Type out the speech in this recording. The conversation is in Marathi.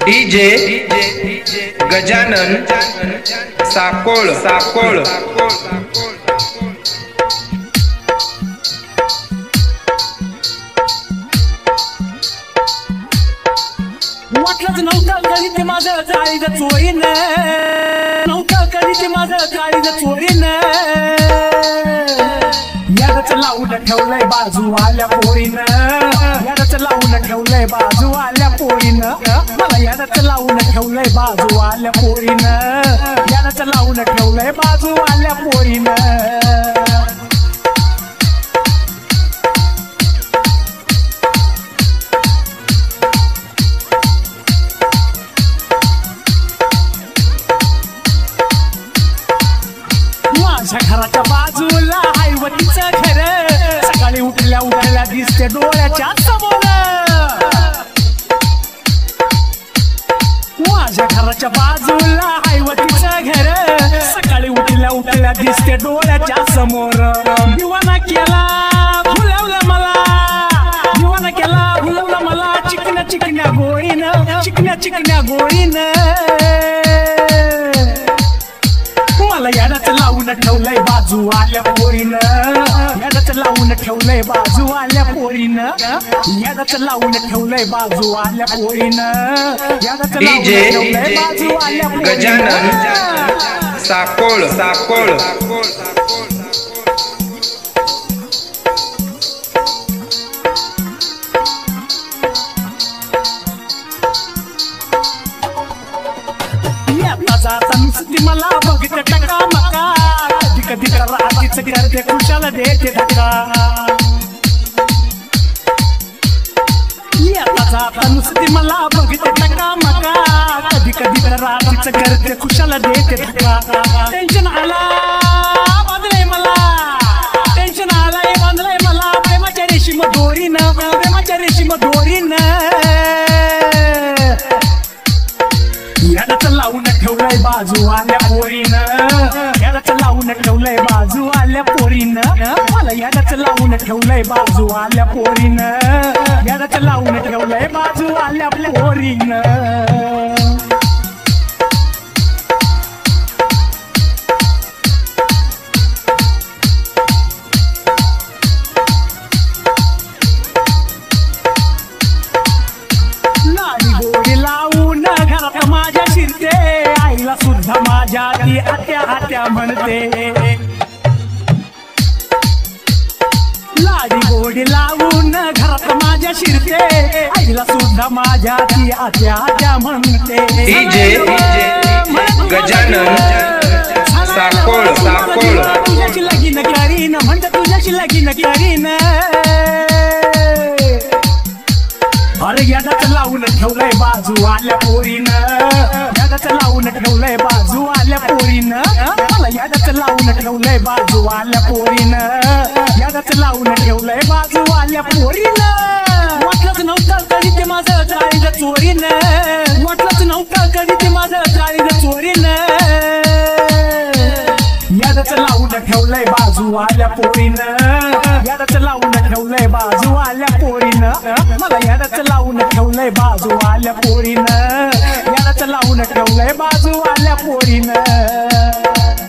डीजे गजानन साकोळ साकोळ वाटलंच नव्हतं कधी ते माझं चाळीचं चोरीनं नव्हतं कधी ते माझं चाळीचं चोरीनं यादच लावून ठेवलंय बाजू आल्या पोरीनं यादच लावून ठेवलंय बाजू आल्या पोरीनं मला यादच लावून ठेवलंय बाजू आल्या पोरीनं यादच लावून ठेवलंय बाजू आल्या पोरीनं घराच्या बाजूला हायवतीचं घर सकाळी उठल्या उठल्या दिसते डोळ्याच्या समोर माझ्या घराच्या बाजूला हायवतीचं घर सकाळी उठल्या उठल्या दिसते डोळ्याच्या समोर दिवाना केला भुलवला मला दिवाना केला भुलवला मला चिकन्या चिकन्या गोळीनं चिकन्या चिकन्या गोळीनं मला यादच लावून ठेवलंय बाजू आल्या पोरीनं यादच लावून ठेवलंय बाजू आल्या पोरीनं यादच लावून ठेवलंय बाजू आल्या पोरीनं यादच लावून ठेवलंय बाजू आल्या गजानन साकोळ साकोळ जाता नुसती मला बघित टका मका कधी कधी रात्रीच करते खुशाला देते धक्का आता जाता नुसती मला बघित टका मका कधी कधी रात्रीच करते खुशाला देते धक्का टेन्शन आला बांधलंय मला टेन्शन आलाय बांधलंय मला प्रेमाच्या रेशीम दोरीनं प्रेमाच्या रेशीम दोरीनं यादच लावून ठेवलंय बाजू आल्या पोरीनं यादच लावून ठेवलंय बाजू आल्या पोरीनं मला यादच लावून ठेवलंय बाजू आल्या पोरीनं यादच लावून ठेवलंय बाजू आल्या पोरीनं आईला सुद्धा माझ्या ती आत्या आत्या म्हणते लाडी गोडी लावून घरात माझ्या शिरते आईला सुद्धा माझ्या ती आत्या आत्या म्हणते डीजे गजानन साकोळ साकोळ तुझ्याशी लगीन करीन म्हणते तुझ्याशी लगीन करीन अरे यादच लावून ठेवलंय बाजू आल्या पोरीनं यादच लावून ठेवलंय बाजू आल्या पोरीनं मला यादच लावून ठेवलंय बाजू आल्या पोरीनं यादच लावून ठेवलंय बाजू आल्या पोरीनं वाटलंच नव्हतं कधी ते माझं चाळीचं चोरीनं वाटलंच नव्हतं कधी ते माझं चाळीचं चोरीनं यादच लावून ठेवलंय बाजू आल्या पोरीनं यादच लावून ठेवलंय बाजू आल्या पोरीनं मला यादच लावून ठेवलंय बाजू आल्या पोरीनं यादच लावून ठेवलंय बाजू आल्या पोरीनं